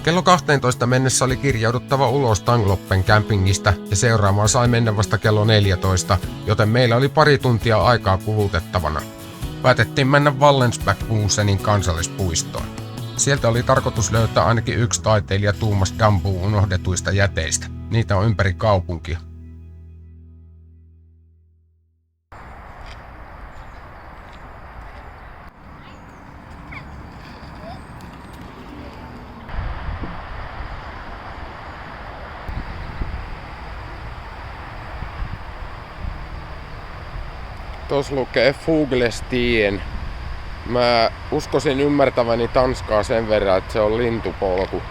Kello 12 mennessä oli kirjauduttava ulos Tangloppen campingista ja seuraamaan sai mennä vasta kello 14, joten meillä oli pari tuntia aikaa kulutettavana. Päätettiin mennä Wallensbäck-Busenin kansallispuistoon. Sieltä oli tarkoitus löytää ainakin yksi taiteilija Thomas Gamboon unohdetuista jäteistä. Niitä on ympäri kaupunkia. Tuossa lukee Fuglestien. Mä uskoisin ymmärtäväni tanskaa sen verran, että se on lintupolku.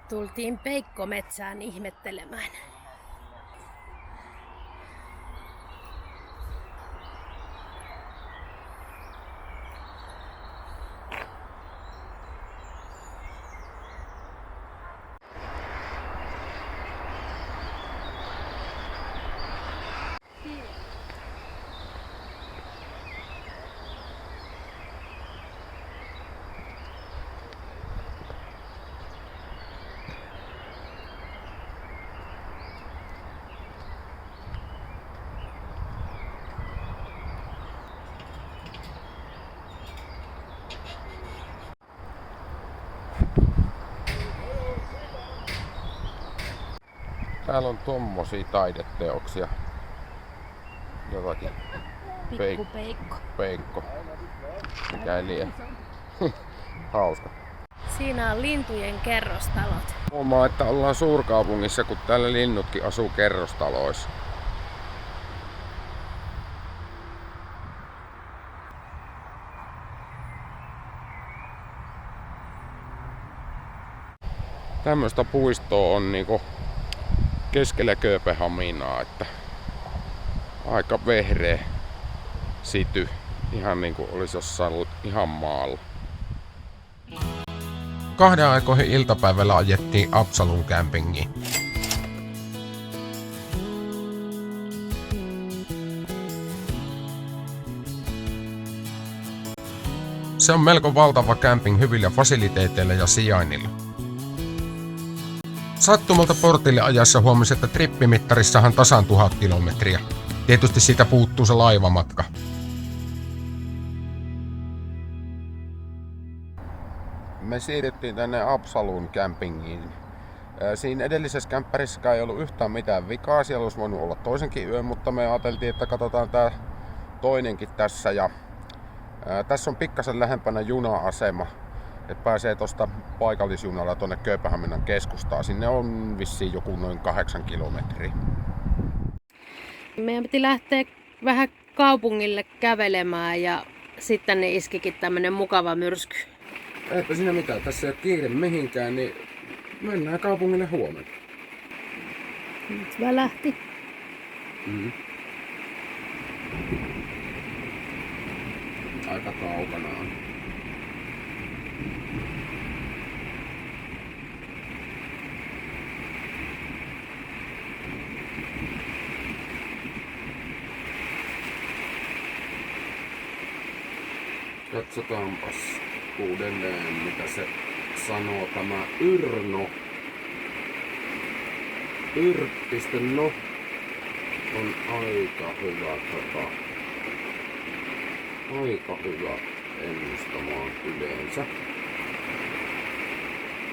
Tultiin peikkometsään ihmettelemään. Täällä on tommosia taideteoksia. Jotakin. Peikko. Mikä ei lie. Hauska. Siinä on lintujen kerrostalot. Huomaa, että ollaan suurkaupungissa, kun täällä linnutkin asuu kerrostaloissa. Tämmöistä puistoa on niinku keskellä Kööpenhaminaa, että aika vehreä sity, ihan niinku olisi jossain ollut ihan maalla. 2 aikoihin iltapäivällä ajettiin Absalon campingiin. Se on melko valtava camping hyvillä fasiliteeteilla ja sijainnilla. Sattumalta portille ajassa huomasin, että trippimittarissahan tasan 1000 kilometriä. Tietysti siitä puuttuu se laivamatka. Me siirryttiin tänne Absalon campingiin. Siinä edellisessä kämppärissäkään ei ollut yhtään mitään vikaa. Siellä olisi voinut olla toisenkin yön, mutta me ajateltiin, että katsotaan tää toinenkin tässä. Ja tässä on pikkasen lähempänä juna-asema. Että pääsee tuosta paikallisjunalla tuonne Kööpenhaminan keskustaan. Sinne on vissiin joku noin 8 kilometriä. Meidän piti lähteä vähän kaupungille kävelemään ja sitten ne iskikin tämmönen mukava myrsky. Eipä siinä mitään. Tässä ei ole kiire mihinkään, niin mennään kaupungille huomenna. Nyt välähti. Aika kaukana on. Katsotaanpas uudelleen, mitä se sanoo tämä Yrno. Yr.no on aika hyvä ennustamaan yleensä.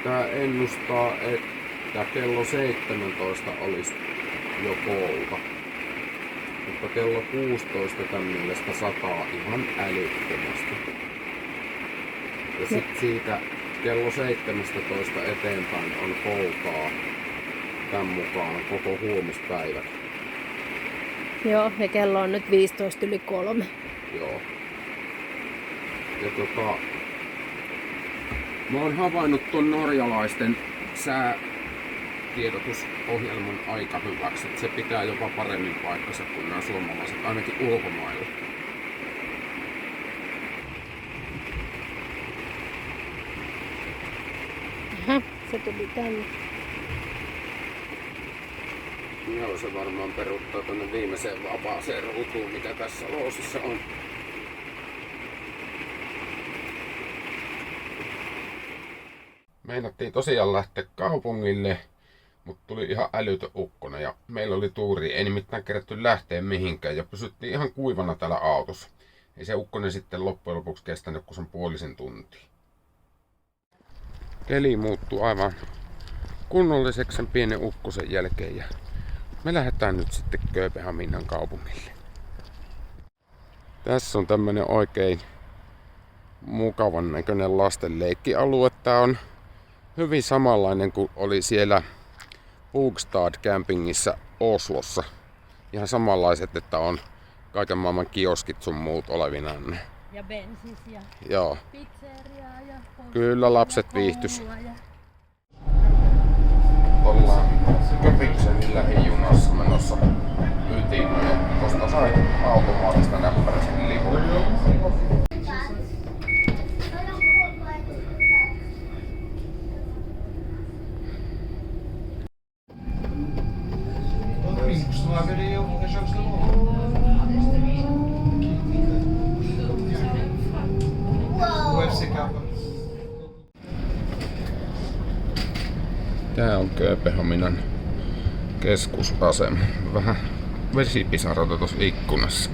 Tää ennustaa, että kello 17 olisi jo koulta. Mutta kello 16 tän mielestä sataa ihan älyttömästi. Ja sit siitä kello 17 eteenpäin on poutaa tän mukaan koko huomispäivä. Joo, ja kello on nyt 3:15. Joo. Ja mä oon havainnut ton norjalaisten säätiedotusohjelman aika hyväksi. Se pitää jopa paremmin paikkansa kuin nämä suomalaiset, ainakin ulkomailla. Aha, se tuli tänne. Joo, se varmaan peruuttaa tonne viimeiseen vapaaseen ruutuun, mikä tässä loosissa on. Meinattiin tosiaan lähteä kaupungille, mutta tuli ihan älytön ukkonen ja meillä oli tuuri. Ei nimittäin kerätty lähteä mihinkään ja pysyttiin ihan kuivana täällä autossa. Ei se ukkonen sitten loppujen lopuksi kestänyt kuin sen puolisen tuntia. Keli muuttuu aivan kunnolliseksi sen pienen ukkosen jälkeen ja me lähdetään nyt sitten Kööpenhaminan kaupungille. Tässä on tämmönen oikein mukavan näköinen lastenleikkialue. Tää on hyvin samanlainen kuin oli siellä Bogstad campingissa Oslossa. Ihan samanlaiset, että on kaiken maailman kioskit sun muut olevinaan. Ja bensis ja Joo. pizzeria ja Kyllä lapset viihtys. Ollaan Köpiksenin lähijunassa menossa ytimeen, koska sai automaattista näppärisen lipun. Tää on Kööpenhaminan keskusasema. Vähän vesipisaroita tuossa ikkunassa.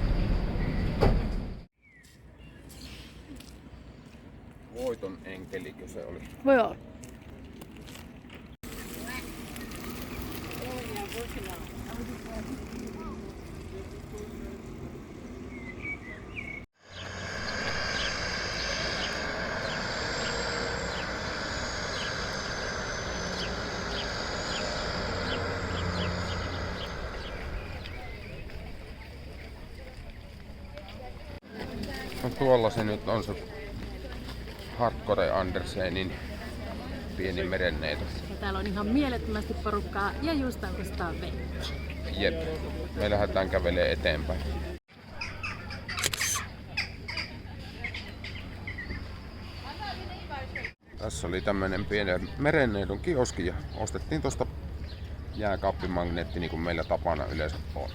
Voiton enkelikö se oli? Voi olla. No tuolla se nyt on se Hardcore Andersenin pieni merenneito. Ja täällä on ihan mielettömästi porukkaa ja just alkostaa vettä. Jep, me lähdetään kävelemään eteenpäin. Tässä oli tämmönen pienen merenneidon kioski ja ostettiin tosta jääkaappimagneetti niin kuin meillä tapana yleensä on.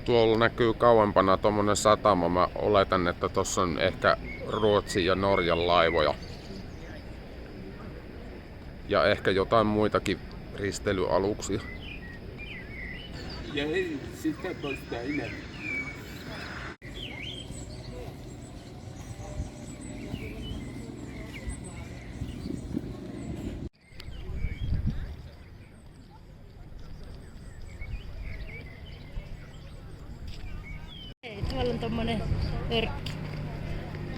Tuolla näkyy kauempana tommonen satama. Mä oletan, että tossa on ehkä Ruotsin ja Norjan laivoja. Ja ehkä jotain muitakin risteilyaluksia. Ja ei sitä poistaa enää. Tuolla on tommonen örkki.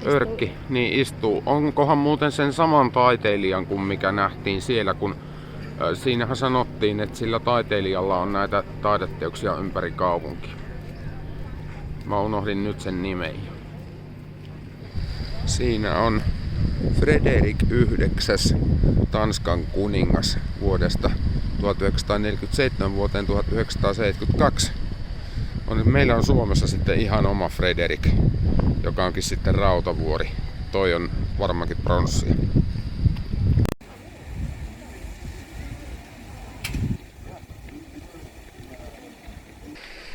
Örkki, niin istuu. Onkohan muuten sen saman taiteilijan kuin mikä nähtiin siellä, kun siinähän sanottiin, että sillä taiteilijalla on näitä taideteoksia ympäri kaupunkia. Mä unohdin nyt sen nimen. Siinä on Frederik IX, Tanskan kuningas vuodesta 1947 vuoteen 1972. Meillä on Suomessa sitten ihan oma Frederik, joka onkin sitten rautavuori. Toi on varmaankin pronssia.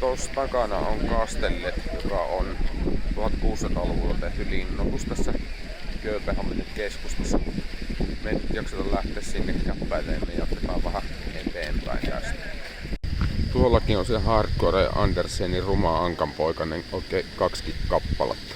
Tuossa takana on Kastellet, joka on 1600-luvulla tehty linnoitus tässä Kööpenhaminan keskustassa. Me ei jakseta lähteä sinne käppäilemään, me jatketaan vähän eteenpäin tästä. Tuollakin on se Hardcore Andersenin ruma ankanpoikainen, oikein 2 kappaletta.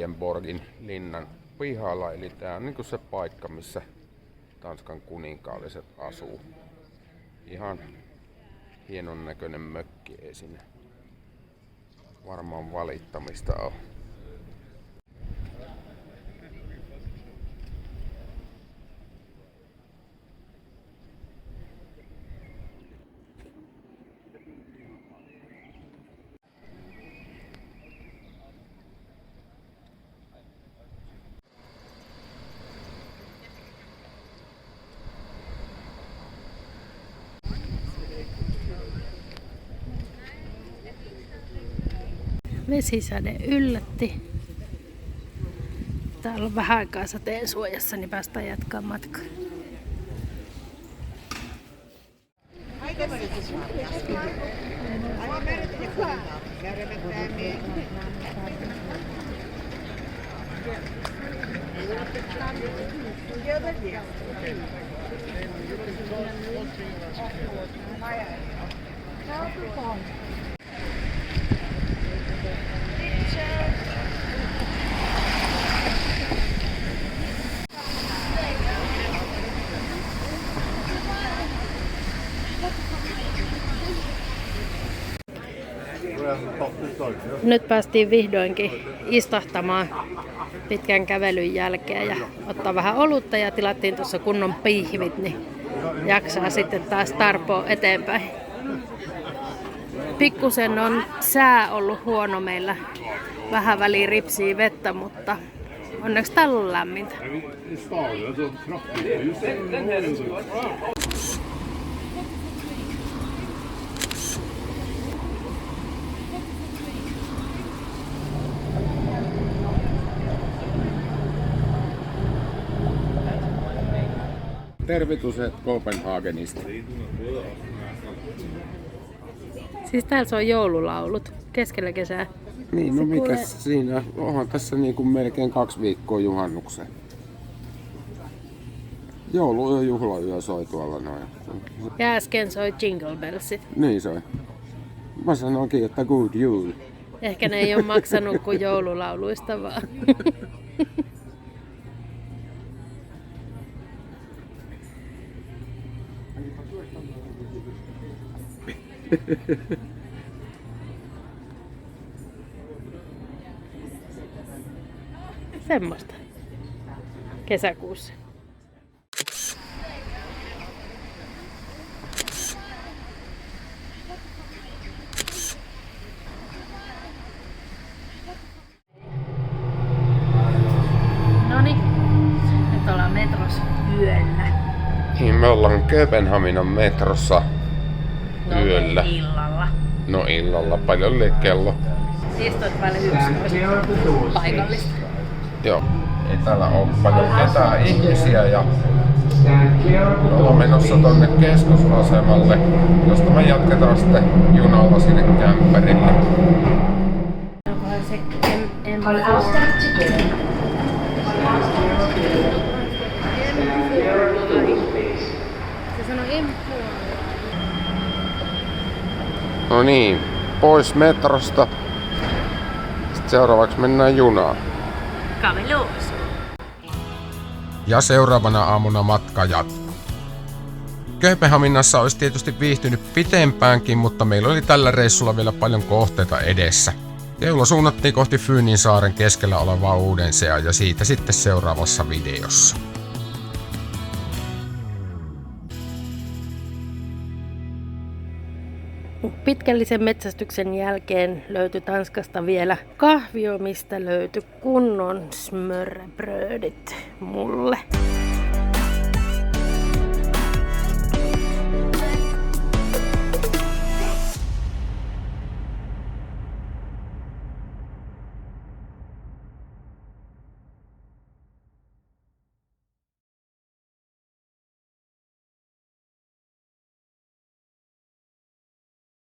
Amalienborgin linnan pihalla. Eli tää on niinku se paikka, missä Tanskan kuninkaalliset asuu. Ihan hienon näköinen mökki, ei siinä varmaan valittamista ole. Vesisade yllätti. Täällä on vähän aikaa sateen suojassa, niin päästään jatkaa matkaa. Nyt päästiin vihdoinkin istahtamaan pitkän kävelyn jälkeen ja ottaa vähän olutta ja tilattiin tuossa kunnon pihvit, niin jaksaa sitten taas tarpoa eteenpäin. Pikkusen on sää ollut huono meillä. Vähän väliin ripsii vettä, mutta onneksi täällä on lämmintä. Tervetuset Kopenhagenista. Siis täällä on joululaulut keskellä kesää. Niin, no mikä siinä? Onhan tässä niin kuin melkein 2 viikkoa juhannukseen. Jouluyö, juhlayö soi tuolla noin. Ja äsken soi Jingle Bellsit. Niin soi. Mä sanoinkin, että good jul. Ehkä ne ei ole maksanut kuin joululauluista vaan. Semmosta. Kesäkuussa. Noniin, nyt ollaan metrossa yöllä. Niin, me ollaan Kööpenhaminan metrossa yöllä. Illalla. No illalla, paljon oli kello. Istuit päälle 11 paikallista. Joo. Ei täällä ole paljon ketään ihmisiä ja me ollaan menossa tonne keskusasemalle, josta me jatketaan sitten junalla sinne kämpärille. Onkohan se Se sanoi M4. No niin, pois metrosta. Sitten seuraavaksi mennään junaan. Kaveluus. Ja seuraavana aamuna matka jatkuu. Kööpenhaminassa olisi tietysti viihtynyt pitempäänkin, mutta meillä oli tällä reissulla vielä paljon kohteita edessä. Kello suunnattiin kohti Fyyninsaaren keskellä olevaa Udensea ja siitä sitten seuraavassa videossa. Pitkällisen metsästyksen jälkeen löytyi Tanskasta vielä kahvio, mistä löytyi kunnon smörrebrödit mulle.